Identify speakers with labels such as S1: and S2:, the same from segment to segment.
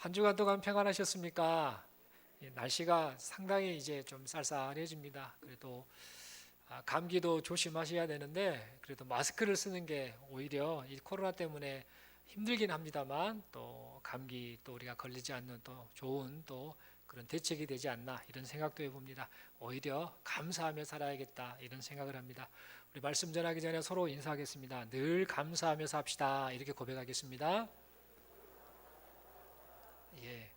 S1: 한 주간 동안 평안하셨습니까? 날씨가 상당히 이제 좀 쌀쌀해집니다. 그래도 감기도 조심하셔야 되는데 그래도 마스크를 쓰는 게 오히려 이 코로나 때문에 힘들긴 합니다만 또 감기 또 우리가 걸리지 않는 또 좋은 또 그런 대책이 되지 않나 이런 생각도 해봅니다. 오히려 감사하며 살아야겠다 이런 생각을 합니다. 우리 말씀 전하기 전에 서로 인사하겠습니다. 늘 감사하며 삽시다 이렇게 고백하겠습니다. 예.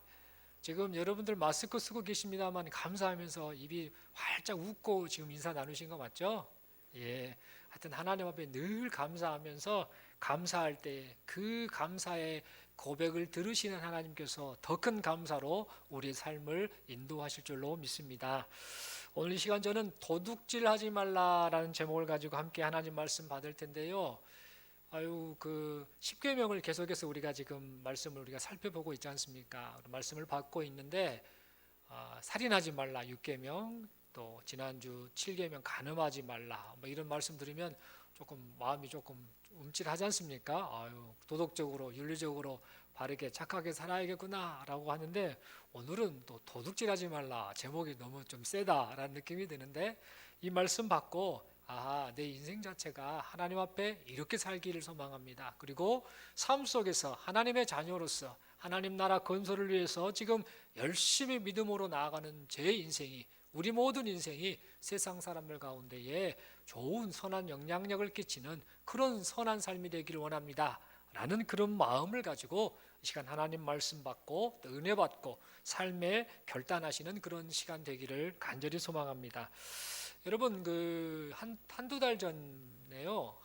S1: 지금 여러분들 마스크 쓰고 계십니다만 감사하면서 입이 활짝 웃고 지금 인사 나누신 거 맞죠? 예. 하여튼 하나님 앞에 늘 감사하면서 감사할 때 그 감사의 고백을 들으시는 하나님께서 더 큰 감사로 우리의 삶을 인도하실 줄로 믿습니다. 오늘 이 시간 저는 도둑질 하지 말라라는 제목을 가지고 함께 하나님 말씀 받을 텐데요. 그 십계명을 계속해서 우리가 지금 말씀을 우리가 살펴보고 있지 않습니까? 말씀을 받고 있는데 살인하지 말라 6계명, 또 지난주 7계명 간음하지 말라 뭐 이런 말씀 들으면 조금 마음이 조금 움찔하지 않습니까? 도덕적으로 윤리적으로 바르게 착하게 살아야겠구나라고 하는데 오늘은 또 도둑질하지 말라 제목이 너무 좀 세다라는 느낌이 드는데 이 말씀 받고 내 인생 자체가 하나님 앞에 이렇게 살기를 소망합니다. 그리고 삶 속에서 하나님의 자녀로서 하나님 나라 건설을 위해서 지금 열심히 믿음으로 나아가는 제 인생이 우리 모든 인생이 세상 사람들 가운데에 좋은 선한 영향력을 끼치는 그런 선한 삶이 되기를 원합니다. 라는 그런 마음을 가지고 이 시간 하나님 말씀 받고 은혜 받고 삶에 결단하시는 그런 시간 되기를 간절히 소망합니다. 여러분 한두 달 전에요.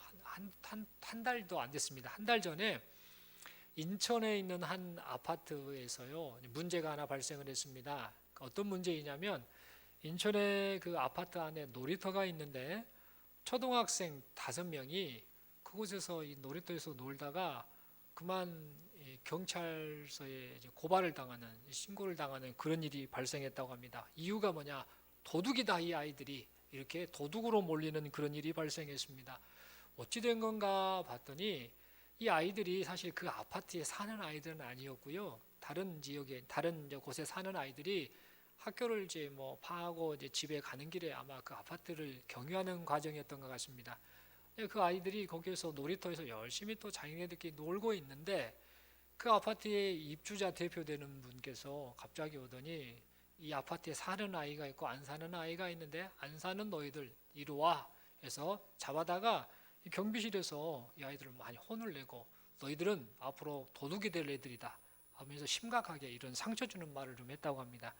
S1: 한 달도 안 됐습니다. 한 달 전에 인천에 있는 한 아파트에서요. 문제가 하나 발생을 했습니다. 어떤 문제이냐면 인천에 그 아파트 안에 놀이터가 있는데 초등학생 5명이 그곳에서 이 놀이터에서 놀다가 그만 경찰서에 고발을 당하는 신고를 당하는 그런 일이 발생했다고 합니다. 이유가 뭐냐? 도둑이다 이 아이들이 이렇게 도둑으로 몰리는 그런 일이 발생했습니다. 어찌 된 건가 봤더니 이 아이들이 사실 그 아파트에 사는 아이들은 아니었고요. 다른 지역에 다른 곳에 사는 아이들이 학교를 이제 뭐 파하고 이제 집에 가는 길에 아마 그 아파트를 경유하는 과정이었던 것 같습니다. 그 아이들이 거기에서 놀이터에서 열심히 또 자기네들끼리 놀고 있는데 그 아파트의 입주자 대표되는 분께서 갑자기 오더니 이 아파트에 사는 아이가 있고 안 사는 아이가 있는데 안 사는 너희들 이리 와 해서 잡아다가 경비실에서 이 아이들을 많이 혼을 내고 너희들은 앞으로 도둑이 될 애들이다 하면서 심각하게 이런 상처 주는 말을 좀 했다고 합니다.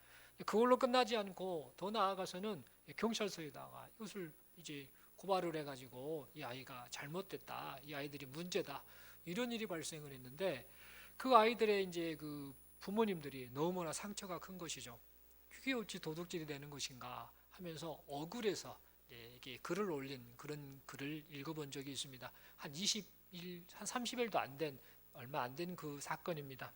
S1: 그걸로 끝나지 않고 더 나아가서는 경찰서에다가 이것을 이제 고발을 해가지고 이 아이가 잘못됐다, 이 아이들이 문제다 이런 일이 발생을 했는데 그 아이들의 이제 그 부모님들이 너무나 상처가 큰 것이죠. 이게 어찌 도둑질이 되는 것인가 하면서 억울해서 이게 글을 올린 그런 글을 읽어본 적이 있습니다. 한 20일, 한 30일도 안 된, 얼마 안 된 그 사건입니다.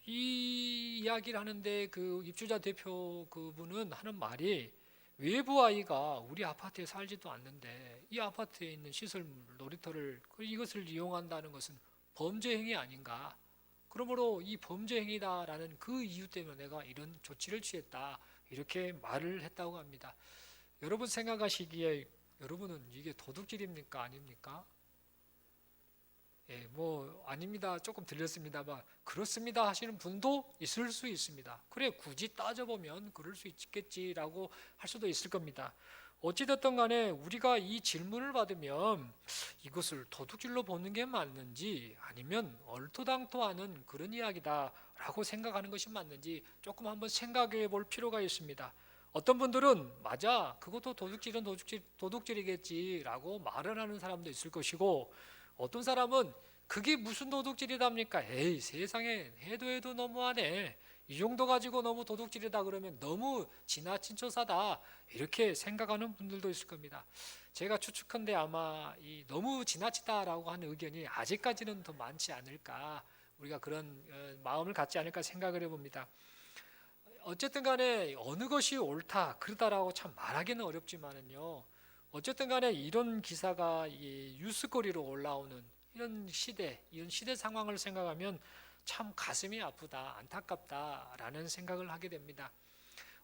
S1: 이 이야기를 하는데 그 입주자 대표 그분은 하는 말이 외부 아이가 우리 아파트에 살지도 않는데 이 아파트에 있는 시설 놀이터를 이것을 이용한다는 것은 범죄 행위 아닌가? 그러므로 이 범죄 행위다라는 그 이유 때문에 내가 이런 조치를 취했다. 이렇게 말을 했다고 합니다. 여러분 생각하시기에 여러분은 이게 도둑질입니까? 아닙니까? 뭐 아닙니다. 조금 들렸습니다만 그렇습니다 하시는 분도 있을 수 있습니다. 그래 굳이 따져보면 그럴 수 있겠지라고 할 수도 있을 겁니다. 어찌됐든 간에 우리가 이 질문을 받으면 이것을 도둑질로 보는 게 맞는지 아니면 얼토당토하는 그런 이야기다라고 생각하는 것이 맞는지 조금 한번 생각해 볼 필요가 있습니다. 어떤 분들은 맞아 그것도 도둑질은 도둑질이겠지라고 말을 하는 사람도 있을 것이고 어떤 사람은 그게 무슨 도둑질이답니까? 에이 세상에 해도 너무하네. 이 정도 가지고 너무 도둑질이다 그러면 너무 지나친 처사다 이렇게 생각하는 분들도 있을 겁니다. 제가 추측컨대 아마 이 너무 지나치다라고 하는 의견이 아직까지는 더 많지 않을까 우리가 그런 마음을 갖지 않을까 생각을 해봅니다. 어쨌든 간에 어느 것이 옳다 그르다라고 참 말하기는 어렵지만은요. 어쨌든 간에 이런 기사가 이 뉴스거리로 올라오는 이런 시대 상황을 생각하면 참 가슴이 아프다, 안타깝다라는 생각을 하게 됩니다.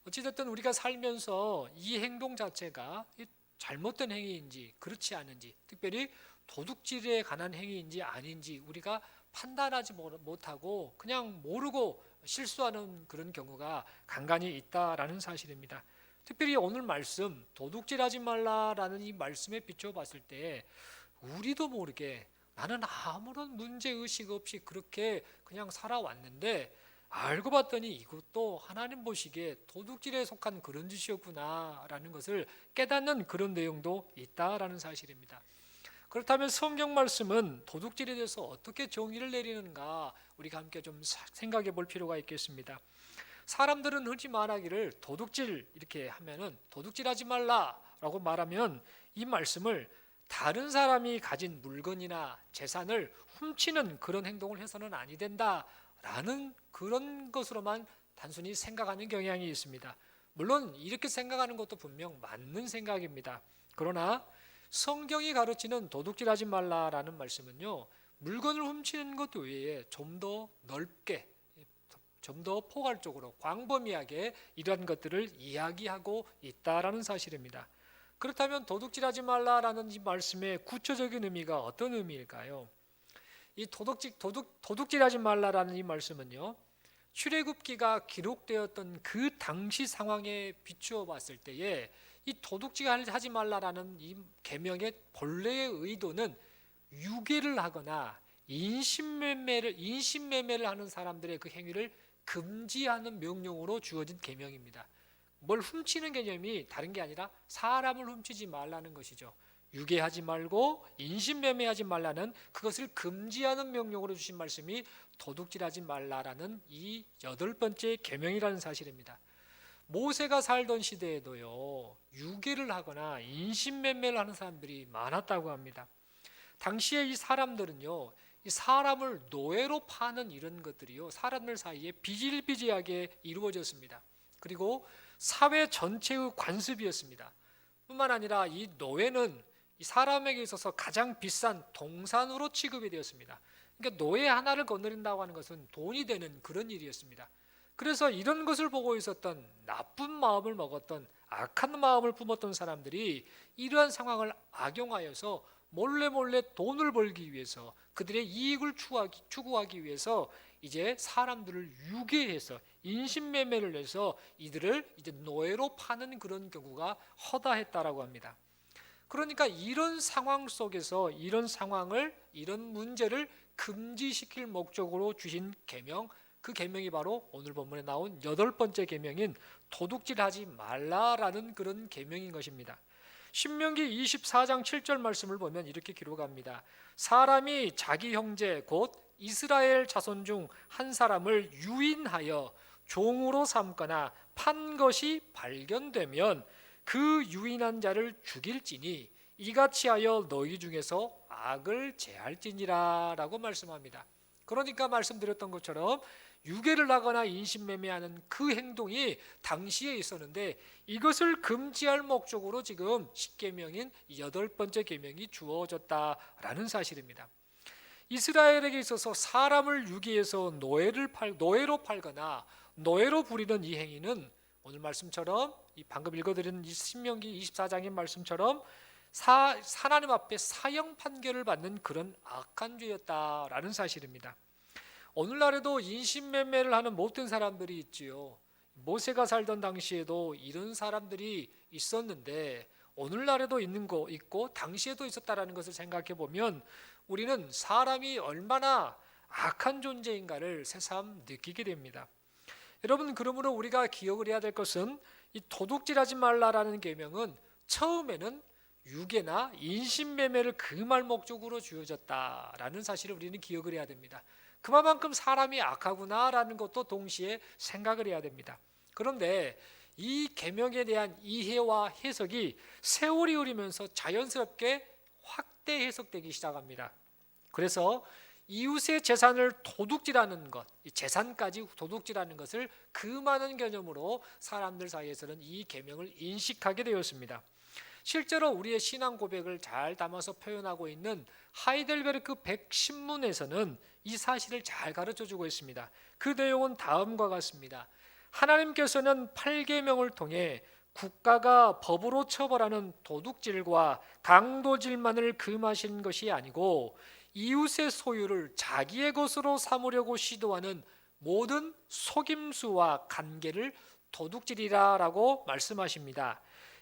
S1: 어찌됐든 우리가 살면서 이 행동 자체가 잘못된 행위인지 그렇지 않은지, 특별히 도둑질에 관한 행위인지 아닌지 우리가 판단하지 못하고 그냥 모르고 실수하는 그런 경우가 간간히 있다라는 사실입니다. 특별히 오늘 말씀 도둑질하지 말라라는 이 말씀에 비춰 봤을 때 우리도 모르게 나는 아무런 문제의식 없이 그렇게 그냥 살아왔는데 알고 봤더니 이것도 하나님 보시기에 도둑질에 속한 그런 짓이었구나라는 것을 깨닫는 그런 내용도 있다라는 사실입니다. 그렇다면 성경 말씀은 도둑질에 대해서 어떻게 정의를 내리는가 우리가 함께 좀 생각해 볼 필요가 있겠습니다. 사람들은 흔히 말하기를 도둑질 이렇게 하면은 도둑질하지 말라라고 말하면 이 말씀을 다른 사람이 가진 물건이나 재산을 훔치는 그런 행동을 해서는 아니 된다라는 그런 것으로만 단순히 생각하는 경향이 있습니다. 물론 이렇게 생각하는 것도 분명 맞는 생각입니다. 그러나 성경이 가르치는 도둑질하지 말라라는 말씀은요, 물건을 훔치는 것 외에 좀 더 넓게, 좀 더 포괄적으로 광범위하게 이러한 것들을 이야기하고 있다라는 사실입니다. 그렇다면 도둑질하지 말라라는 이 말씀의 구체적인 의미가 어떤 의미일까요? 이 도둑질하지 말라라는 이 말씀은요, 출애굽기가 기록되었던 그 당시 상황에 비추어 봤을 때에 이 도둑질하지 말라라는 이 계명의 본래의 의도는 유괴를 하거나 인신매매를 하는 사람들의 그 행위를 금지하는 명령으로 주어진 계명입니다. 뭘 훔치는 개념이 다른 게 아니라 사람을 훔치지 말라는 것이죠. 유괴하지 말고 인신매매하지 말라는 그것을 금지하는 명령으로 주신 말씀이 도둑질하지 말라라는 이 8번째 계명이라는 사실입니다. 모세가 살던 시대에도요, 유괴를 하거나 인신매매를 하는 사람들이 많았다고 합니다. 당시에 이 사람들은요, 이 사람을 노예로 파는 이런 것들이요, 사람들 사이에 비일비재하게 이루어졌습니다. 그리고 사회 전체의 관습이었습니다. 뿐만 아니라 이 노예는 이 사람에게 있어서 가장 비싼 동산으로 취급이 되었습니다. 그러니까 노예 하나를 거느린다고 하는 것은 돈이 되는 그런 일이었습니다. 그래서 이런 것을 보고 있었던 나쁜 마음을 먹었던 악한 마음을 품었던 사람들이 이러한 상황을 악용하여서 몰래 돈을 벌기 위해서 그들의 이익을 추구하기 위해서 이제 사람들을 유괴해서 인신매매를 해서 이들을 이제 노예로 파는 그런 경우가 허다했다라고 합니다. 그러니까 이런 상황 속에서 이런 문제를 금지시킬 목적으로 주신 계명, 그 계명이 바로 오늘 본문에 나온 8번째 계명인 도둑질하지 말라라는 그런 계명인 것입니다. 신명기 24장 7절 말씀을 보면 이렇게 기록합니다. 사람이 자기 형제 곧 이스라엘 자손 중 한 사람을 유인하여 종으로 삼거나 판 것이 발견되면 그 유인한 자를 죽일지니 이같이 하여 너희 중에서 악을 제할지니라 라고 말씀합니다. 그러니까 말씀드렸던 것처럼 유괴를 하거나 인신매매하는 그 행동이 당시에 있었는데 이것을 금지할 목적으로 지금 10계명인 8번째 계명이 주어졌다라는 사실입니다. 이스라엘에게 있어서 사람을 유기해서 노예로 팔거나 노예로 부리는 이 행위는 오늘 말씀처럼 방금 읽어드린 이 신명기 24장의 말씀처럼 하나님 앞에 사형 판결을 받는 그런 악한 죄였다라는 사실입니다. 오늘날에도 인신매매를 하는 못된 사람들이 있지요. 모세가 살던 당시에도 이런 사람들이 있었는데 오늘날에도 있는 거 있고 당시에도 있었다라는 것을 생각해 보면 우리는 사람이 얼마나 악한 존재인가를 새삼 느끼게 됩니다. 여러분, 그러므로 우리가 기억을 해야 될 것은 이 도둑질하지 말라라는 계명은 처음에는 유괴나 인신매매를 금할 목적으로 주어졌다라는 사실을 우리는 기억을 해야 됩니다. 그만큼 사람이 악하구나라는 것도 동시에 생각을 해야 됩니다. 그런데 이 계명에 대한 이해와 해석이 세월이 흐르면서 자연스럽게 확대 해석되기 시작합니다. 그래서 이웃의 재산을 도둑질하는 것, 재산까지 도둑질하는 것을 금하는 개념으로 사람들 사이에서는 이 계명을 인식하게 되었습니다. 실제로 우리의 신앙 고백을 잘 담아서 표현하고 있는 하이델베르크 110문에서는 이 사실을 잘 가르쳐주고 있습니다. 그 내용은 다음과 같습니다. 하나님께서는 8계명을 통해 국가가 법으로 처벌하는 도둑질과 강도질만을 금하신 것이 아니고 이웃의 소유를 자기의 것으로 삼으려고 시도하는 모든 속임수와 간계를 도둑질이라고 말씀하십니다.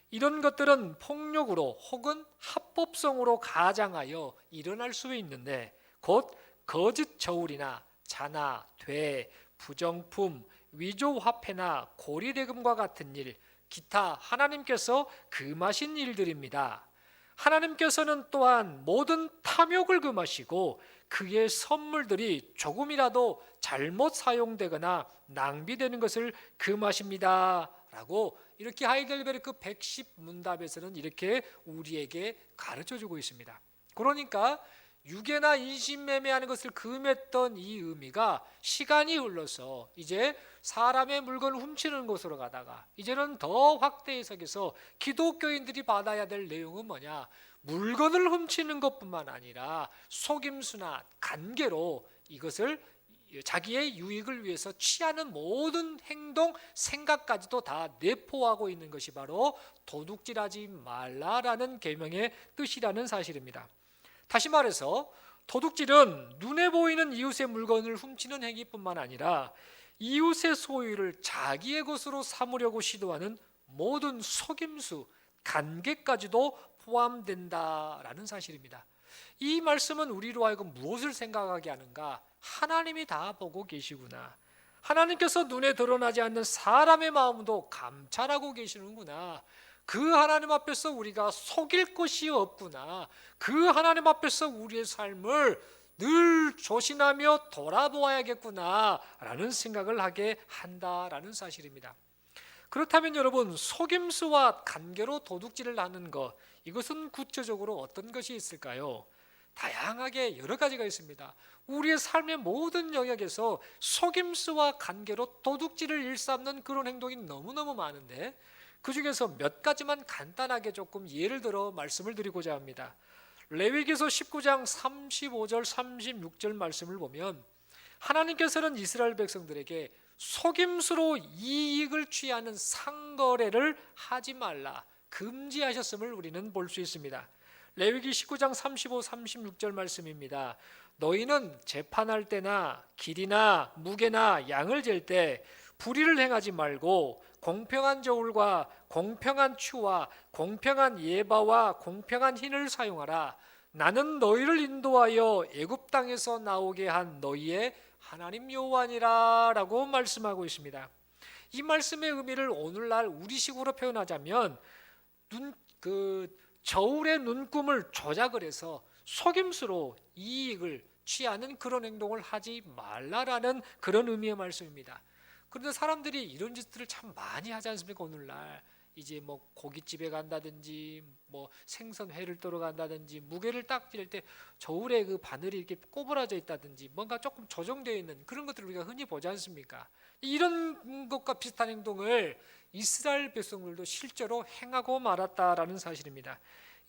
S1: 이런 것들은 폭력으로 혹은 합법성으로 가장하여 일어날 수 있는데 곧 거짓 저울이나 자나, 돼, 부정품, 위조화폐나 고리대금과 같은 일, 기타 하나님께서 금하신 일들입니다. 하나님께서는 또한 모든 탐욕을 금하시고 그의 선물들이 조금이라도 잘못 사용되거나 낭비되는 것을 금하십니다. 라고 이렇게 하이델베르크 110문답에서는 이렇게 우리에게 가르쳐주고 있습니다. 그러니까 유괴나 인신매매하는 것을 금했던 이 의미가 시간이 흘러서 이제 사람의 물건을 훔치는 곳으로 가다가 이제는 더 확대 해석해서 기독교인들이 받아야 될 내용은 뭐냐? 물건을 훔치는 것뿐만 아니라 속임수나 간계로 이것을 자기의 유익을 위해서 취하는 모든 행동, 생각까지도 다 내포하고 있는 것이 바로 도둑질하지 말라라는 계명의 뜻이라는 사실입니다. 다시 말해서 도둑질은 눈에 보이는 이웃의 물건을 훔치는 행위뿐만 아니라 이웃의 소유를 자기의 것으로 삼으려고 시도하는 모든 속임수, 간계까지도 포함된다라는 사실입니다. 이 말씀은 우리로 하여금 무엇을 생각하게 하는가? 하나님이 다 보고 계시구나. 하나님께서 눈에 드러나지 않는 사람의 마음도 감찰하고 계시는구나. 그 하나님 앞에서 우리가 속일 것이 없구나. 그 하나님 앞에서 우리의 삶을 늘 조심하며 돌아보아야겠구나 라는 생각을 하게 한다라는 사실입니다. 그렇다면 여러분, 속임수와 간계로 도둑질을 하는 것, 이것은 구체적으로 어떤 것이 있을까요? 다양하게 여러 가지가 있습니다. 우리의 삶의 모든 영역에서 속임수와 간계로 도둑질을 일삼는 그런 행동이 너무너무 많은데 그 중에서 몇 가지만 간단하게 조금 예를 들어 말씀을 드리고자 합니다. 레위기서 19장 35절 36절 말씀을 보면 하나님께서는 이스라엘 백성들에게 속임수로 이익을 취하는 상거래를 하지 말라 금지하셨음을 우리는 볼 수 있습니다. 레위기 19장 35, 36절 말씀입니다. 너희는 재판할 때나 길이나 무게나 양을 잴 때 불의를 행하지 말고 공평한 저울과 공평한 추와 공평한 예바와 공평한 흰을 사용하라. 나는 너희를 인도하여 애굽 땅에서 나오게 한 너희의 하나님 여호와니라 라고 말씀하고 있습니다. 이 말씀의 의미를 오늘날 우리식으로 표현하자면 저울의 눈금을 조작을 해서 속임수로 이익을 취하는 그런 행동을 하지 말라라는 그런 의미의 말씀입니다. 그런데 사람들이 이런 짓들을 참 많이 하지 않습니까? 오늘날 이제 뭐 고깃집에 간다든지 뭐 생선회를 떠러 간다든지 무게를 딱 잴 때 저울에 그 바늘이 이렇게 꼬부라져 있다든지 뭔가 조금 조정되어 있는 그런 것들을 우리가 흔히 보지 않습니까? 이런 것과 비슷한 행동을 이스라엘 백성들도 실제로 행하고 말았다라는 사실입니다.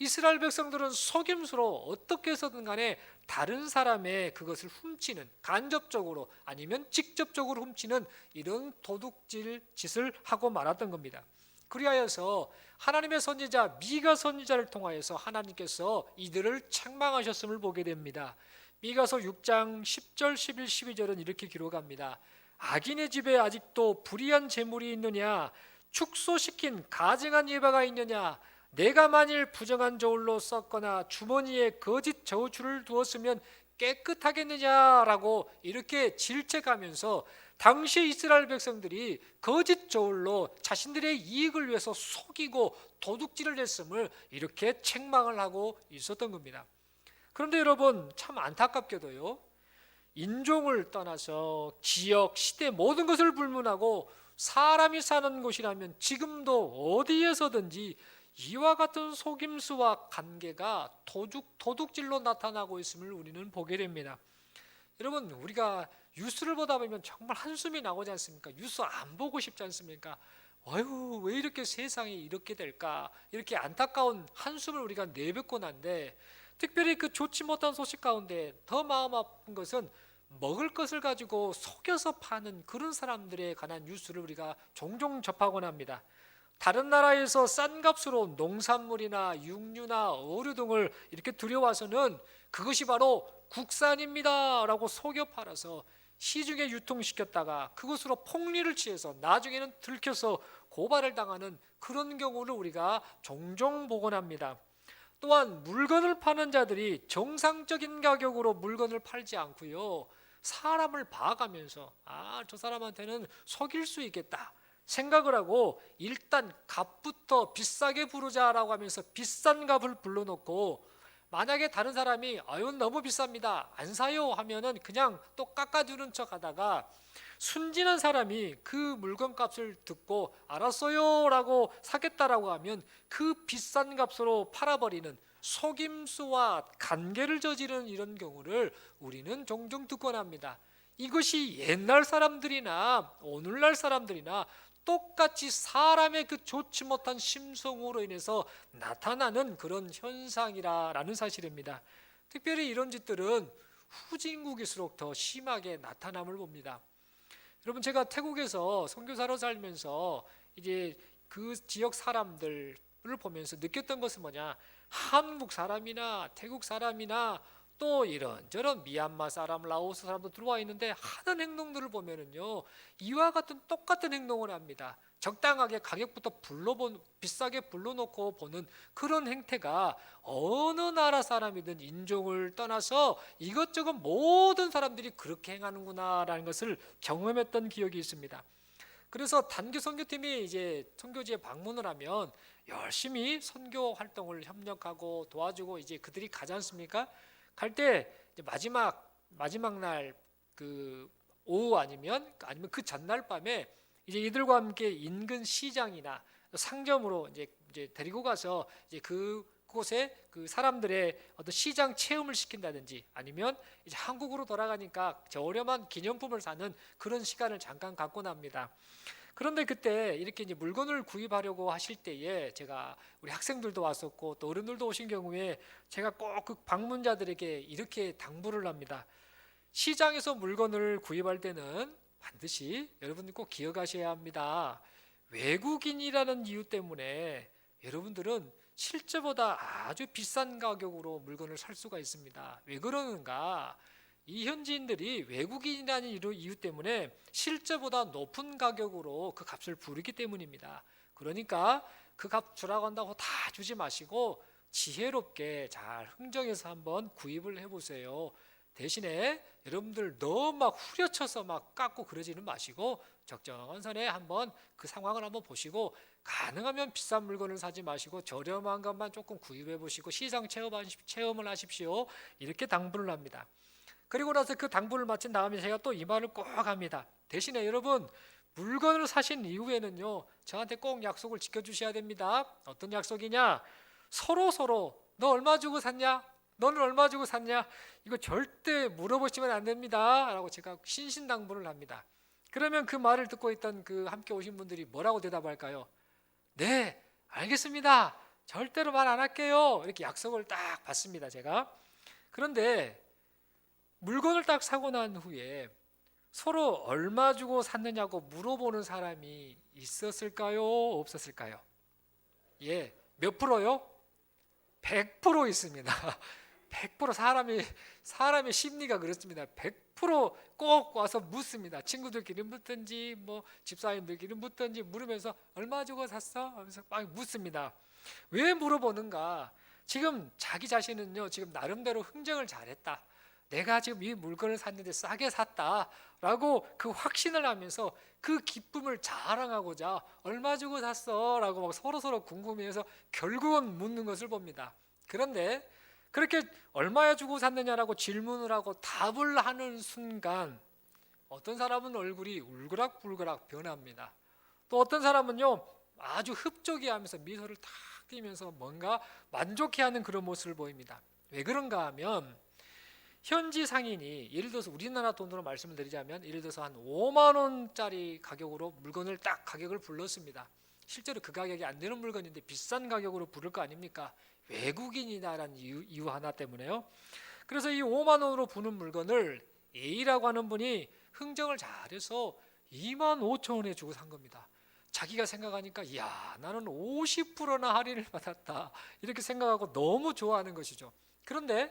S1: 이스라엘 백성들은 속임수로 어떻게 해서든 간에 다른 사람의 그것을 훔치는, 간접적으로 아니면 직접적으로 훔치는 이런 도둑질 짓을 하고 말았던 겁니다. 그리하여서 하나님의 선지자 미가 선지자를 통하여서 하나님께서 이들을 책망하셨음을 보게 됩니다. 미가서 6장 10절 11, 12절은 이렇게 기록합니다. 악인의 집에 아직도 불의한 재물이 있느냐? 축소시킨 가증한 예바가 있느냐? 내가 만일 부정한 저울로 썼거나 주머니에 거짓 저울추를 두었으면 깨끗하겠느냐라고 이렇게 질책하면서 당시 이스라엘 백성들이 거짓 저울로 자신들의 이익을 위해서 속이고 도둑질을 했음을 이렇게 책망을 하고 있었던 겁니다. 그런데 여러분, 참 안타깝게도요, 인종을 떠나서 지역, 시대 모든 것을 불문하고 사람이 사는 곳이라면 지금도 어디에서든지 이와 같은 속임수와 관계가 도둑질로 나타나고 있음을 우리는 보게 됩니다. 여러분, 우리가 뉴스를 보다 보면 정말 한숨이 나오지 않습니까? 뉴스 안 보고 싶지 않습니까? 아유, 왜 이렇게 세상이 이렇게 될까? 이렇게 안타까운 한숨을 우리가 내뱉곤 한데, 특별히 그 좋지 못한 소식 가운데 더 마음 아픈 것은 먹을 것을 가지고 속여서 파는 그런 사람들에 관한 뉴스를 우리가 종종 접하곤 합니다. 다른 나라에서 싼 값으로 농산물이나 육류나 어류 등을 이렇게 들여와서는 그것이 바로 국산입니다 라고 속여 팔아서 시중에 유통시켰다가 그것으로 폭리를 취해서 나중에는 들켜서 고발을 당하는 그런 경우를 우리가 종종 보곤 합니다. 또한 물건을 파는 자들이 정상적인 가격으로 물건을 팔지 않고요, 사람을 봐가면서 저 사람한테는 속일 수 있겠다 생각을 하고 일단 값부터 비싸게 부르자라고 하면서 비싼 값을 불러놓고, 만약에 다른 사람이 아유 너무 비쌉니다 안 사요 하면은 그냥 또 깎아주는 척 하다가, 순진한 사람이 그 물건 값을 듣고 알았어요 라고 사겠다라고 하면 그 비싼 값으로 팔아버리는 속임수와 간계를 저지르는 이런 경우를 우리는 종종 듣곤 합니다. 이것이 옛날 사람들이나 오늘날 사람들이나 똑같이 사람의 그 좋지 못한 심성으로 인해서 나타나는 그런 현상이라는 사실입니다. 특별히 이런 짓들은 후진국일수록 더 심하게 나타남을 봅니다. 여러분, 제가 태국에서 선교사로 살면서 이제 그 지역 사람들을 보면서 느꼈던 것은 뭐냐, 한국 사람이나 태국 사람이나 또 이런저런 미얀마 사람, 라오스 사람도 들어와 있는데 하는 행동들을 보면은요, 이와 같은 똑같은 행동을 합니다. 적당하게 가격부터 비싸게 불러놓고 보는 그런 행태가 어느 나라 사람이든 인종을 떠나서 이것저것 모든 사람들이 그렇게 행하는구나라는 것을 경험했던 기억이 있습니다. 그래서 단기 선교팀이 이제 선교지에 방문을 하면 열심히 선교 활동을 협력하고 도와주고 이제 그들이 가지 않습니까? 갈 때 마지막 날 그 오후 아니면 그 전날 밤에 이제 이들과 함께 인근 시장이나 상점으로 이제 데리고 가서 이제 그곳에 그 사람들의 어떤 시장 체험을 시킨다든지, 아니면 이제 한국으로 돌아가니까 저렴한 기념품을 사는 그런 시간을 잠깐 갖고 납니다. 그런데 그때 이렇게 이제 물건을 구입하려고 하실 때에 제가 우리 학생들도 왔었고 또 어른들도 오신 경우에 제가 꼭 그 방문자들에게 이렇게 당부를 합니다. 시장에서 물건을 구입할 때는 반드시 여러분들 꼭 기억하셔야 합니다. 외국인이라는 이유 때문에 여러분들은 실제보다 아주 비싼 가격으로 물건을 살 수가 있습니다. 왜 그러는가? 이 현지인들이 외국인이라는 이유 때문에 실제보다 높은 가격으로 그 값을 부르기 때문입니다. 그러니까 그 값 주라고 한다고 다 주지 마시고 지혜롭게 잘 흥정해서 한번 구입을 해보세요. 대신에 여러분들 너무 막 후려쳐서 막 깎고 그러지는 마시고 적정한 선에 한번 그 상황을 한번 보시고, 가능하면 비싼 물건을 사지 마시고 저렴한 것만 조금 구입해 보시고 시장 체험을 하십시오. 이렇게 당부를 합니다. 그리고 나서 그 당부를 마친 다음에 제가 또 이 말을 꼭 합니다. 대신에 여러분, 물건을 사신 이후에는요, 저한테 꼭 약속을 지켜주셔야 됩니다. 어떤 약속이냐? 서로 너 얼마 주고 샀냐? 너는 얼마 주고 샀냐? 이거 절대 물어보시면 안 됩니다 라고 제가 신신당부를 합니다. 그러면 그 말을 듣고 있던 그 함께 오신 분들이 뭐라고 대답할까요? 네, 알겠습니다. 절대로 말 안 할게요. 이렇게 약속을 딱 받습니다, 제가. 그런데 물건을 딱 사고 난 후에 서로 얼마 주고 샀느냐고 물어보는 사람이 있었을까요? 없었을까요? 예, 몇 프로요? 100% 있습니다. 100% 사람의 심리가 그렇습니다. 100%꼭 와서 묻습니다. 친구들끼리 묻든지 뭐 집사님들끼리 묻든지 물으면서 얼마 주고 샀어? 하면서 막 묻습니다. 왜 물어보는가? 지금 자기 자신은요, 지금 나름대로 흥정을 잘했다. 내가 지금 이 물건을 샀는데 싸게 샀다라고 그 확신을 하면서 그 기쁨을 자랑하고자 얼마 주고 샀어? 라고 막 서로 궁금해해서 결국은 묻는 것을 봅니다. 그런데 그렇게 얼마에 주고 샀느냐라고 질문을 하고 답을 하는 순간 어떤 사람은 얼굴이 울그락불그락 변합니다. 또 어떤 사람은요, 아주 흡족해하면서 미소를 탁 띄면서 뭔가 만족해하는 그런 모습을 보입니다. 왜 그런가 하면 현지 상인이 예를 들어서 우리나라 돈으로 말씀을 드리자면 예를 들어서 한 5만 원짜리 가격으로 물건을 딱 가격을 불렀습니다. 실제로 그 가격이 안 되는 물건인데 비싼 가격으로 부를 거 아닙니까? 외국인이다라는 이유 하나 때문에요. 그래서 이 5만 원으로 부는 물건을 A라고 하는 분이 흥정을 잘해서 2만 5천 원에 주고 산 겁니다. 자기가 생각하니까 이야 나는 50%나 할인을 받았다 이렇게 생각하고 너무 좋아하는 것이죠. 그런데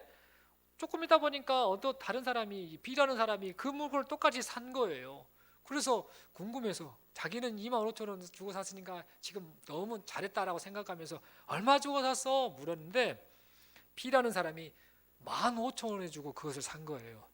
S1: 조금 있다 보니까 어떤 다른 사람이 B라는 사람이 그 물건을 똑같이 산 거예요. 그래서 궁금해서 자기는 2만 5천 원 주고 샀으니까 지금 너무 잘했다라고 생각하면서 얼마 주고 샀어? 물었는데 B라는 사람이 15,000원에 주고 그것을 산 거예요.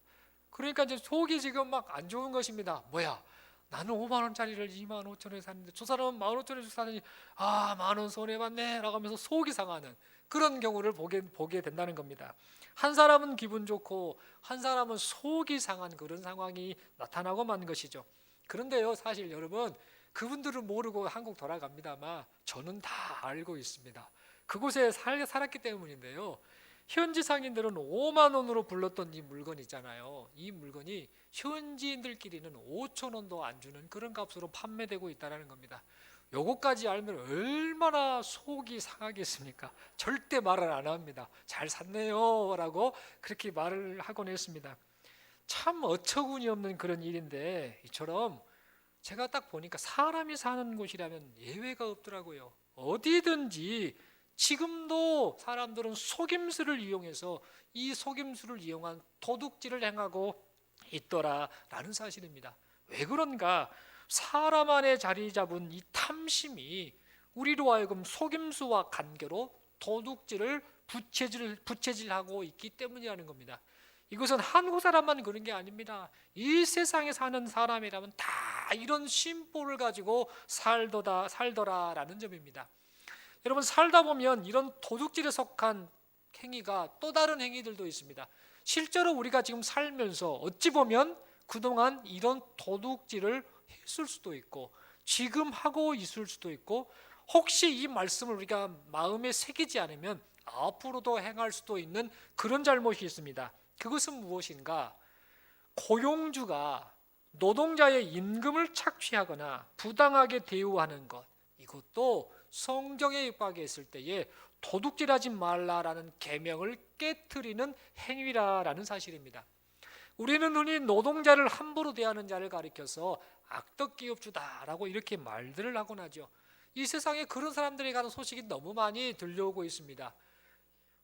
S1: 그러니까 이제 속이 지금 막 안 좋은 것입니다. 뭐야? 나는 5만 원짜리를 2만 5천 원에 샀는데 저 사람은 15,000원에 주고 사더니 만 원 손해봤네 라고 하면서 속이 상하는 그런 경우를 보게 된다는 겁니다. 한 사람은 기분 좋고 한 사람은 속이 상한 그런 상황이 나타나고 만 것이죠. 그런데요 사실 여러분 그분들은 모르고 한국 돌아갑니다만 저는 다 알고 있습니다. 그곳에 살았기 때문인데요. 현지 상인들은 5만 원으로 불렀던 이 물건 있잖아요. 이 물건이 현지인들끼리는 5천 원도 안 주는 그런 값으로 판매되고 있다는 겁니다. 요거까지 알면 얼마나 속이 상하겠습니까? 절대 말을 안 합니다. 잘 샀네요 라고 그렇게 말을 하곤 했습니다. 참 어처구니 없는 그런 일인데 이처럼 제가 딱 보니까 사람이 사는 곳이라면 예외가 없더라고요. 어디든지 지금도 사람들은 속임수를 이용해서 이 속임수를 이용한 도둑질을 행하고 있더라라는 사실입니다. 왜 그런가? 사람 안에 자리 잡은 이 탐심이 우리로 하여금 속임수와 관계로 도둑질을 부채질하고 있기 때문이라는 겁니다. 이것은 한국 사람만 그런 게 아닙니다. 이 세상에 사는 사람이라면 다 이런 심보를 가지고 살더라라는 점입니다. 여러분 살다 보면 이런 도둑질에 속한 행위가 또 다른 행위들도 있습니다. 실제로 우리가 지금 살면서 어찌 보면 그동안 이런 도둑질을 했을 수도 있고 지금 하고 있을 수도 있고 혹시 이 말씀을 우리가 마음에 새기지 않으면 앞으로도 행할 수도 있는 그런 잘못이 있습니다. 그것은 무엇인가? 고용주가 노동자의 임금을 착취하거나 부당하게 대우하는 것, 이것도 성경에 입각했을 때에 도둑질하지 말라라는 계명을 깨트리는 행위라는 사실입니다. 우리는 흔히 노동자를 함부로 대하는 자를 가리켜서 악덕기업주다라고 이렇게 말들을 하곤 하죠. 이 세상에 그런 사람들에 관한 소식이 너무 많이 들려오고 있습니다.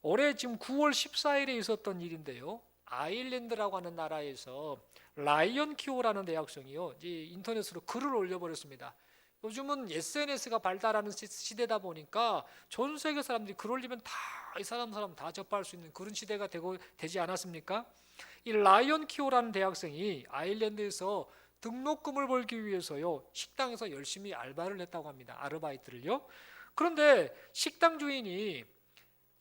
S1: 올해 지금 9월 14일에 있었던 일인데요. 아일랜드라고 하는 나라에서 라이언 키오라는 대학생이요, 인터넷으로 글을 올려버렸습니다. 요즘은 SNS가 발달하는 시대다 보니까 전 세계 사람들이 글 올리면 다 이 사람 다 접할 수 있는 그런 시대가 되지 않았습니까? 이 라이언 키오라는 대학생이 아일랜드에서 등록금을 벌기 위해서요 식당에서 열심히 알바를 했다고 합니다. 아르바이트를요. 그런데 식당 주인이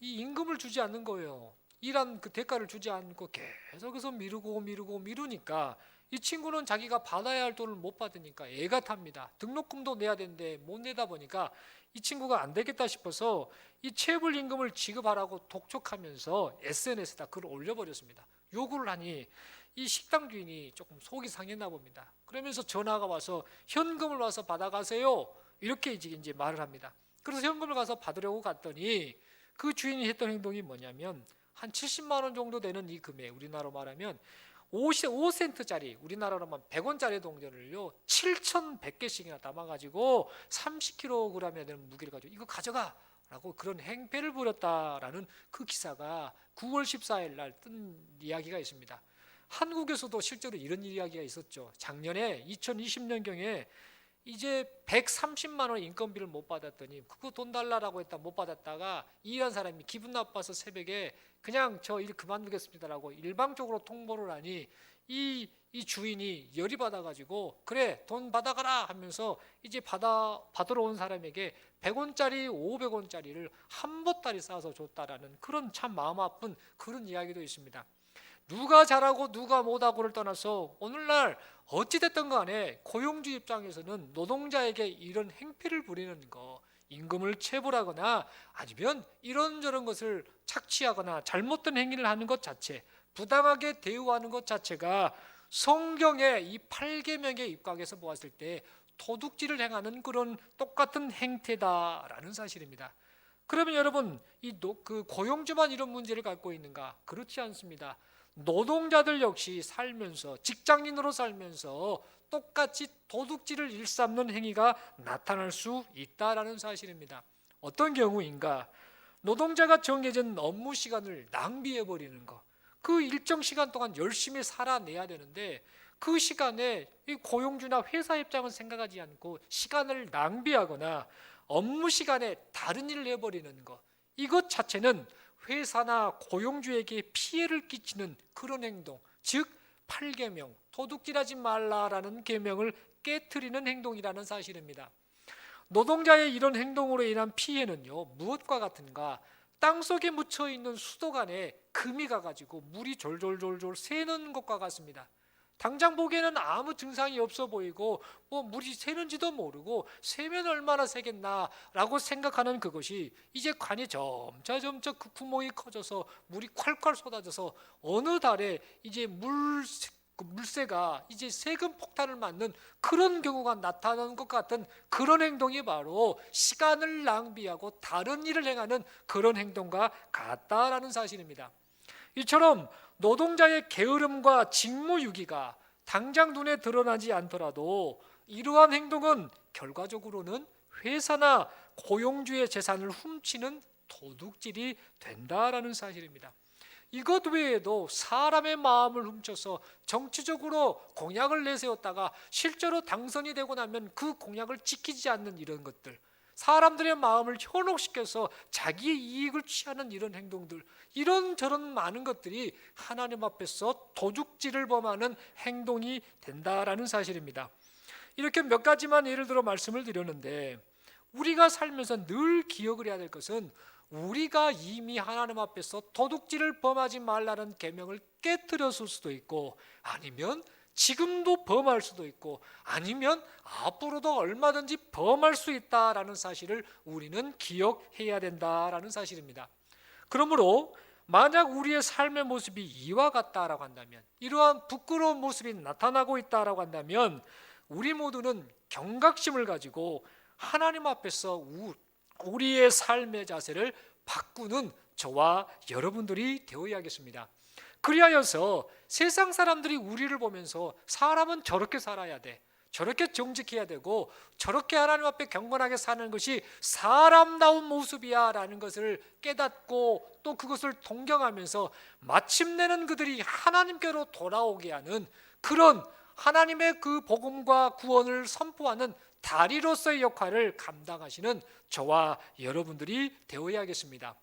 S1: 이 임금을 주지 않는 거예요. 일한 그 대가를 주지 않고 계속해서 미루니까 이 친구는 자기가 받아야 할 돈을 못 받으니까 애가 탑니다. 등록금도 내야 되는데 못 내다 보니까 이 친구가 안 되겠다 싶어서 이 체불 임금을 지급하라고 독촉하면서 SNS에다 글을 올려버렸습니다. 요구를 하니 이 식당 주인이 조금 속이 상했나 봅니다. 그러면서 전화가 와서 현금을 와서 받아가세요 이렇게 이제 말을 합니다. 그래서 현금을 가서 받으려고 갔더니 그 주인이 했던 행동이 뭐냐면 한 70만 원 정도 되는 이 금액, 우리나라로 말하면 5센트짜리, 우리나라로만 100원짜리 동전을요 7,100개씩이나 담아가지고 30kg이나 되는 무게를 가지고 이거 가져가 라고 그런 행패를 부렸다라는 그 기사가 9월 14일 날 뜬 이야기가 있습니다. 한국에서도 실제로 이런 이야기가 있었죠. 작년에 2020년경에 이제 130만 원 인건비를 못 받았더니 그거 돈 달라라고 했다 못 받았다가 일한 사람이 기분 나빠서 새벽에 그냥 저 일 그만두겠습니다라고 일방적으로 통보를 하니 이 주인이 열이 받아가지고 그래 돈 받아가라 하면서 이제 받으러 온 사람에게 100원짜리 500원짜리를 한 보따리 싸서 줬다라는 그런 참 마음 아픈 그런 이야기도 있습니다. 누가 잘하고 누가 못하고를 떠나서 오늘날 어찌됐든 간에 고용주 입장에서는 노동자에게 이런 행패를 부리는 거, 임금을 체불하거나 아니면 이런저런 것을 착취하거나 잘못된 행위를 하는 것 자체 부당하게 대우하는 것 자체가 성경의 이 8계명에 입각해서 보았을 때 도둑질을 행하는 그런 똑같은 행태다라는 사실입니다. 그러면 여러분, 그 고용주만 이런 문제를 갖고 있는가? 그렇지 않습니다. 노동자들 역시 살면서, 직장인으로 살면서 똑같이 도둑질을 일삼는 행위가 나타날 수 있다라는 사실입니다. 어떤 경우인가? 노동자가 정해진 업무 시간을 낭비해 버리는 것. 그 일정 시간 동안 열심히 살아내야 되는데 그 시간에 이 고용주나 회사 입장은 생각하지 않고 시간을 낭비하거나 업무 시간에 다른 일을 해버리는 것, 이것 자체는 회사나 고용주에게 피해를 끼치는 그런 행동, 즉 8계명, 도둑질하지 말라라는 계명을 깨트리는 행동이라는 사실입니다. 노동자의 이런 행동으로 인한 피해는요, 무엇과 같은가? 땅속에 묻혀있는 수도관에 금이 가가지고 물이 졸졸졸졸 새는 것과 같습니다. 당장 보기에는 아무 증상이 없어 보이고 물이 새는지도 모르고 새면 얼마나 새겠나라고 생각하는 그것이 이제 관이 점차 그 구멍이 커져서 물이 콸콸 쏟아져서 어느 달에 이제 물새가 이제 세금 폭탄을 맞는 그런 경우가 나타나는 것 같은 그런 행동이 바로 시간을 낭비하고 다른 일을 행하는 그런 행동과 같다라는 사실입니다. 이처럼 노동자의 게으름과 직무유기가 당장 눈에 드러나지 않더라도 이러한 행동은 결과적으로는 회사나 고용주의 재산을 훔치는 도둑질이 된다라는 사실입니다. 이것 외에도 사람의 마음을 훔쳐서 정치적으로 공약을 내세웠다가 실제로 당선이 되고 나면 그 공약을 지키지 않는 이런 것들, 사람들의 마음을 현혹시켜서 자기의 이익을 취하는 이런 행동들, 이런저런 많은 것들이 하나님 앞에서 도둑질을 범하는 행동이 된다라는 사실입니다. 이렇게 몇 가지만 예를 들어 말씀을 드렸는데, 우리가 살면서 늘 기억을 해야 될 것은 우리가 이미 하나님 앞에서 도둑질을 범하지 말라는 계명을 깨뜨렸을 수도 있고, 아니면 지금도 범할 수도 있고, 아니면 앞으로도 얼마든지 범할 수 있다라는 사실을 우리는 기억해야 된다라는 사실입니다. 그러므로 만약 우리의 삶의 모습이 이와 같다라고 한다면, 이러한 부끄러운 모습이 나타나고 있다라고 한다면, 우리 모두는 경각심을 가지고 하나님 앞에서 우리의 삶의 자세를 바꾸는 저와 여러분들이 되어야겠습니다. 그리하여서 세상 사람들이 우리를 보면서 사람은 저렇게 살아야 돼, 저렇게 정직해야 되고 저렇게 하나님 앞에 경건하게 사는 것이 사람다운 모습이야 라는 것을 깨닫고 또 그것을 동경하면서 마침내는 그들이 하나님께로 돌아오게 하는 그런 하나님의 그 복음과 구원을 선포하는 다리로서의 역할을 감당하시는 저와 여러분들이 되어야겠습니다.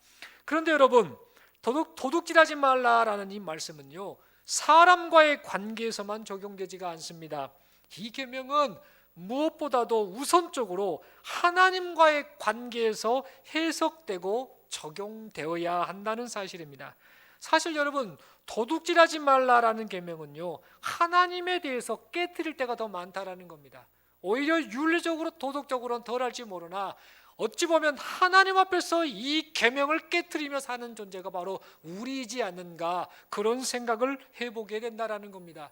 S1: 그런데 여러분, 도둑질하지 말라라는 이 말씀은요, 사람과의 관계에서만 적용되지가 않습니다. 이 계명은 무엇보다도 우선적으로 하나님과의 관계에서 해석되고 적용되어야 한다는 사실입니다. 사실 여러분, 도둑질하지 말라라는 계명은요, 하나님에 대해서 깨트릴 때가 더 많다라는 겁니다. 오히려 윤리적으로 도덕적으로는 덜할지 모르나 어찌 보면 하나님 앞에서 이 계명을 깨트리며 사는 존재가 바로 우리이지 않는가, 그런 생각을 해보게 된다라는 겁니다.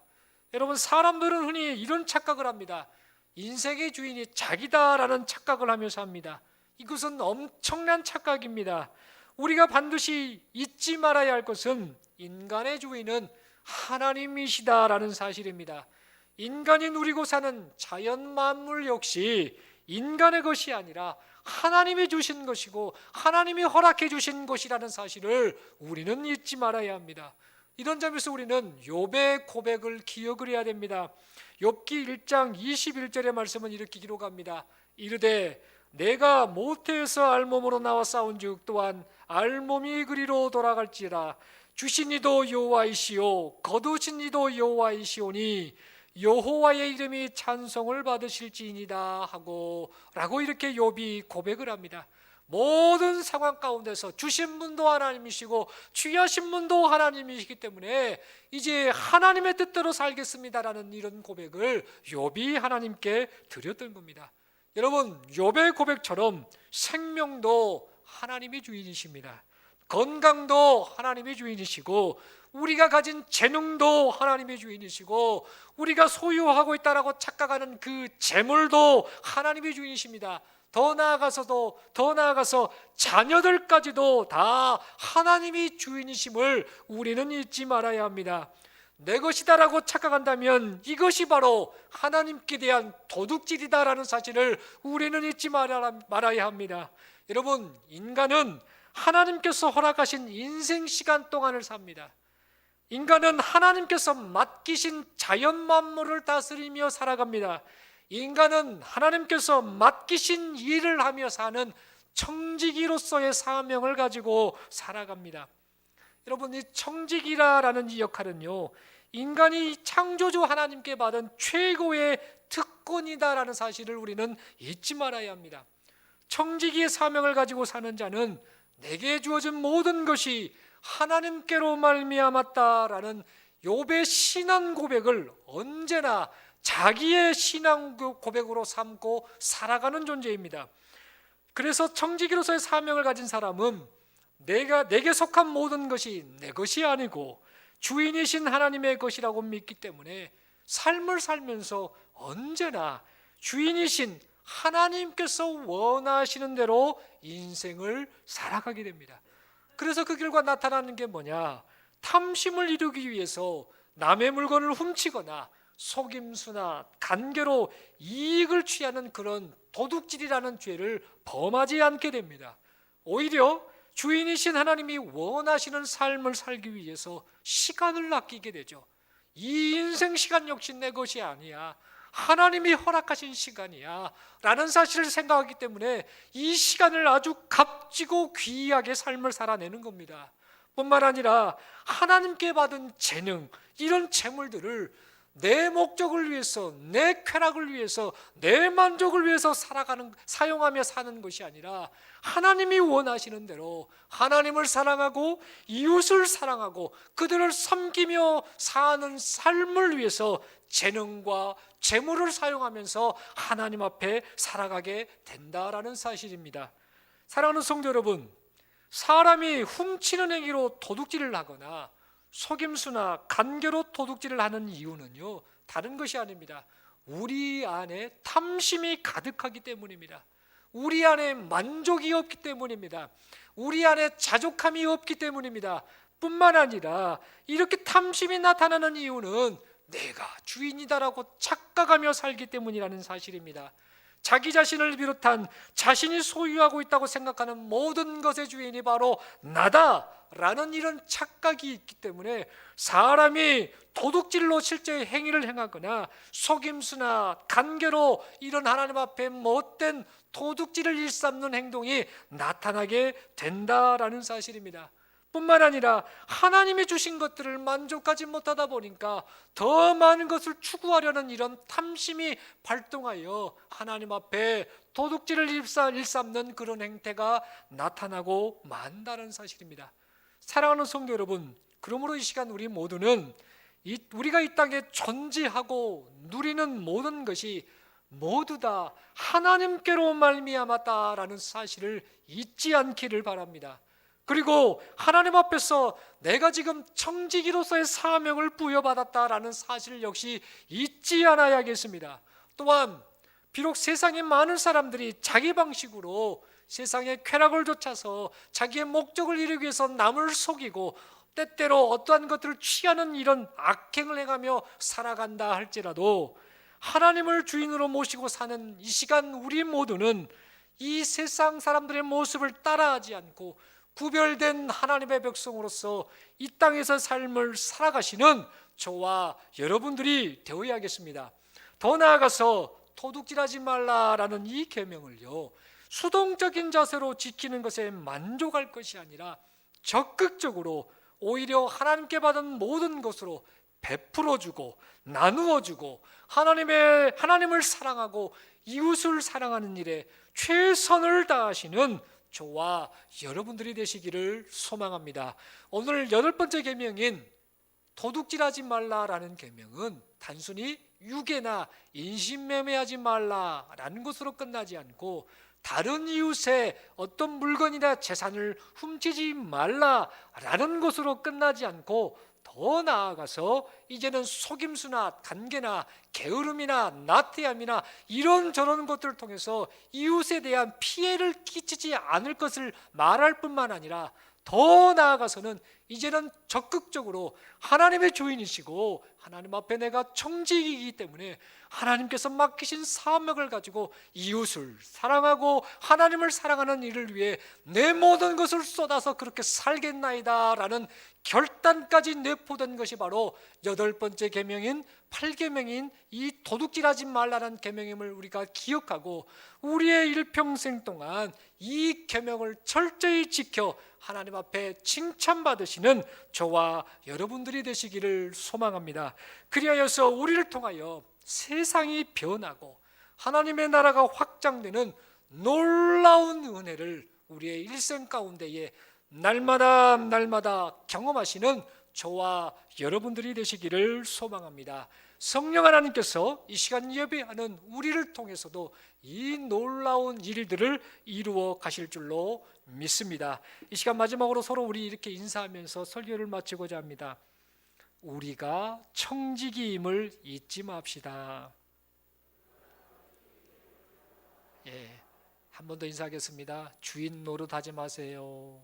S1: 여러분, 사람들은 흔히 이런 착각을 합니다. 인생의 주인이 자기다라는 착각을 하며 삽니다. 이것은 엄청난 착각입니다. 우리가 반드시 잊지 말아야 할 것은 인간의 주인은 하나님이시다라는 사실입니다. 인간이 누리고 사는 자연 만물 역시 인간의 것이 아니라 하나님이 주신 것이고 하나님이 허락해 주신 것이라는 사실을 우리는 잊지 말아야 합니다. 이런 점에서 우리는 욥의 고백을 기억을 해야 됩니다. 욥기 1장 21절의 말씀은 이렇게 기록합니다. 이르되 내가 모태에서 알몸으로 나와 싸운즉 또한 알몸이 그리로 돌아갈지라. 주신 이도 여호와이시오 거두신 이도 여호와이시오니 여호와의 이름이 찬송을 받으실지니이다 하고 라고 이렇게 욥이 고백을 합니다. 모든 상황 가운데서 주신 분도 하나님이시고 취하신 분도 하나님이시기 때문에 이제 하나님의 뜻대로 살겠습니다라는 이런 고백을 욥이 하나님께 드렸던 겁니다. 여러분, 욥의 고백처럼 생명도 하나님이 주인이십니다. 건강도 하나님이 주인이시고 우리가 가진 재능도 하나님의 주인이시고 우리가 소유하고 있다라고 착각하는 그 재물도 하나님의 주인이십니다. 더 나아가서 자녀들까지도 다 하나님이 주인이심을 우리는 잊지 말아야 합니다. 내 것이다라고 착각한다면 이것이 바로 하나님께 대한 도둑질이다라는 사실을 우리는 잊지 말아야 합니다. 여러분, 인간은 하나님께서 허락하신 인생 시간 동안을 삽니다. 인간은 하나님께서 맡기신 자연 만물을 다스리며 살아갑니다. 인간은 하나님께서 맡기신 일을 하며 사는 청지기로서의 사명을 가지고 살아갑니다. 여러분, 이 청지기라는 이 역할은요, 인간이 창조주 하나님께 받은 최고의 특권이다라는 사실을 우리는 잊지 말아야 합니다. 청지기의 사명을 가지고 사는 자는 내게 주어진 모든 것이 하나님께로 말미암았다라는 욥의 신앙 고백을 언제나 자기의 신앙 고백으로 삼고 살아가는 존재입니다. 그래서 청지기로서의 사명을 가진 사람은 내게 속한 모든 것이 내 것이 아니고 주인이신 하나님의 것이라고 믿기 때문에 삶을 살면서 언제나 주인이신 하나님께서 원하시는 대로 인생을 살아가게 됩니다. 그래서 그 결과 나타나는 게 뭐냐? 탐심을 이루기 위해서 남의 물건을 훔치거나 속임수나 간계로 이익을 취하는 그런 도둑질이라는 죄를 범하지 않게 됩니다. 오히려 주인이신 하나님이 원하시는 삶을 살기 위해서 시간을 아끼게 되죠. 이 인생 시간 역시 내 것이 아니야, 하나님이 허락하신 시간이야 라는 사실을 생각하기 때문에 이 시간을 아주 값지고 귀하게 삶을 살아내는 겁니다. 뿐만 아니라 하나님께 받은 재능, 이런 재물들을 내 목적을 위해서, 내 쾌락을 위해서, 내 만족을 위해서 사용하며 사는 것이 아니라 하나님이 원하시는 대로 하나님을 사랑하고 이웃을 사랑하고 그들을 섬기며 사는 삶을 위해서 재능과 재물을 사용하면서 하나님 앞에 살아가게 된다라는 사실입니다. 사랑하는 성도 여러분, 사람이 훔치는 행위로 도둑질을 하거나 속임수나 간계로 도둑질을 하는 이유는요, 다른 것이 아닙니다. 우리 안에 탐심이 가득하기 때문입니다. 우리 안에 만족이 없기 때문입니다. 우리 안에 자족함이 없기 때문입니다. 뿐만 아니라 이렇게 탐심이 나타나는 이유는 내가 주인이다라고 착각하며 살기 때문이라는 사실입니다. 자기 자신을 비롯한 자신이 소유하고 있다고 생각하는 모든 것의 주인이 바로 나다라는 이런 착각이 있기 때문에 사람이 도둑질로 실제 행위를 행하거나 속임수나 간계로 이런 하나님 앞에 못된 도둑질을 일삼는 행동이 나타나게 된다라는 사실입니다. 뿐만 아니라 하나님이 주신 것들을 만족하지 못하다 보니까 더 많은 것을 추구하려는 이런 탐심이 발동하여 하나님 앞에 도둑질을 일삼는 그런 행태가 나타나고 만다는 사실입니다. 사랑하는 성도 여러분, 그러므로 이 시간 우리 모두는 우리가 이 땅에 존재하고 누리는 모든 것이 모두 다 하나님께로 말미암았다라는 사실을 잊지 않기를 바랍니다. 그리고 하나님 앞에서 내가 지금 청지기로서의 사명을 부여받았다라는 사실 역시 잊지 않아야겠습니다. 또한 비록 세상에 많은 사람들이 자기 방식으로 세상의 쾌락을 좇아서 자기의 목적을 이루기 위해서 남을 속이고 때때로 어떠한 것들을 취하는 이런 악행을 행하며 살아간다 할지라도 하나님을 주인으로 모시고 사는 이 시간 우리 모두는 이 세상 사람들의 모습을 따라하지 않고 구별된 하나님의 백성으로서 이 땅에서 삶을 살아가시는 저와 여러분들이 되어야겠습니다. 더 나아가서 도둑질하지 말라라는 이 계명을요, 수동적인 자세로 지키는 것에 만족할 것이 아니라 적극적으로 오히려 하나님께 받은 모든 것으로 베풀어주고 나누어주고 하나님을 사랑하고 이웃을 사랑하는 일에 최선을 다하시는 저와 여러분들이 되시기를 소망합니다. 오늘 8번째 계명인 도둑질하지 말라라는 계명은 단순히 유괴나 인신매매하지 말라라는 것으로 끝나지 않고 다른 이웃의 어떤 물건이나 재산을 훔치지 말라라는 것으로 끝나지 않고 더 더 나아가서 이제는 속임수나 관계나 게으름이나 나태함이나 이런저런 것들을 통해서 이웃에 대한 피해를 끼치지 않을 것을 말할 뿐만 아니라 더 나아가서는 이제는 적극적으로 하나님의 주인이시고 하나님 앞에 내가 청지기이기 때문에 하나님께서 맡기신 사명을 가지고 이웃을 사랑하고 하나님을 사랑하는 일을 위해 내 모든 것을 쏟아서 그렇게 살겠나이다 라는 결단까지 내포된 것이 바로 8번째 계명인 8계명인 이 도둑질하지 말라는 계명임을 우리가 기억하고 우리의 일평생 동안 이 계명을 철저히 지켜 하나님 앞에 칭찬받으시는 저와 여러분들이 되시기를 소망합니다. 그리하여서 우리를 통하여 세상이 변하고 하나님의 나라가 확장되는 놀라운 은혜를 우리의 일생 가운데에 날마다 경험하시는 저와 여러분들이 되시기를 소망합니다. 성령 하나님께서 이 시간 예배하는 우리를 통해서도 이 놀라운 일들을 이루어 가실 줄로 믿습니다. 이 시간 마지막으로 서로 우리 이렇게 인사하면서 설교를 마치고자 합니다. 우리가 청지기임을 잊지 맙시다. 한 번 더 인사하겠습니다. 주인 노릇하지 마세요.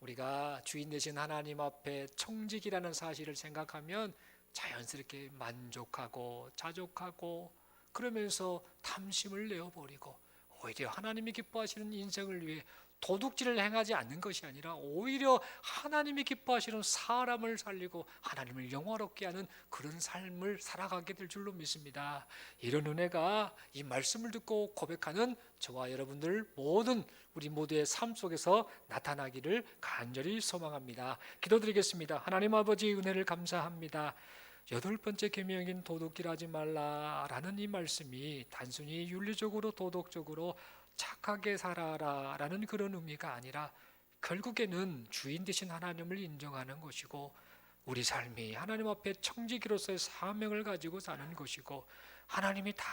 S1: 우리가 주인 되신 하나님 앞에 청지기라는 사실을 생각하면 자연스럽게 만족하고 자족하고 그러면서 탐심을 내어버리고 오히려 하나님이 기뻐하시는 인생을 위해 도둑질을 행하지 않는 것이 아니라 오히려 하나님이 기뻐하시는 사람을 살리고 하나님을 영화롭게 하는 그런 삶을 살아가게 될 줄로 믿습니다. 이런 은혜가 이 말씀을 듣고 고백하는 저와 여러분들 모든 우리 모두의 삶 속에서 나타나기를 간절히 소망합니다. 기도드리겠습니다. 하나님 아버지 은혜를 감사합니다. 8번째 계명인 도둑질하지 말라라는 이 말씀이 단순히 윤리적으로 도덕적으로 착하게 살아라 라는 그런 의미가 아니라 결국에는 주인 되신 하나님을 인정하는 것이고 우리 삶이 하나님 앞에 청지기로서의 사명을 가지고 사는 것이고 하나님이 다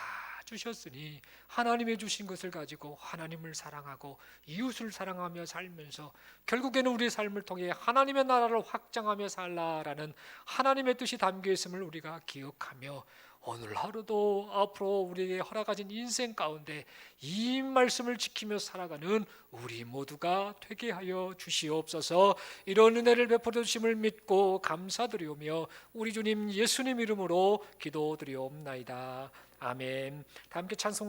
S1: 주셨으니 하나님이 주신 것을 가지고 하나님을 사랑하고 이웃을 사랑하며 살면서 결국에는 우리의 삶을 통해 하나님의 나라를 확장하며 살라라는 하나님의 뜻이 담겨 있음을 우리가 기억하며 오늘 하루도 앞으로 우리에게 허락하신 인생 가운데 이 말씀을 지키며 살아가는 우리 모두가 되게 하여 주시옵소서. 이런 은혜를 베풀어 주심을 믿고 감사드리오며 우리 주님 예수님 이름으로 기도드리옵나이다. 아멘. 다 함께 찬송가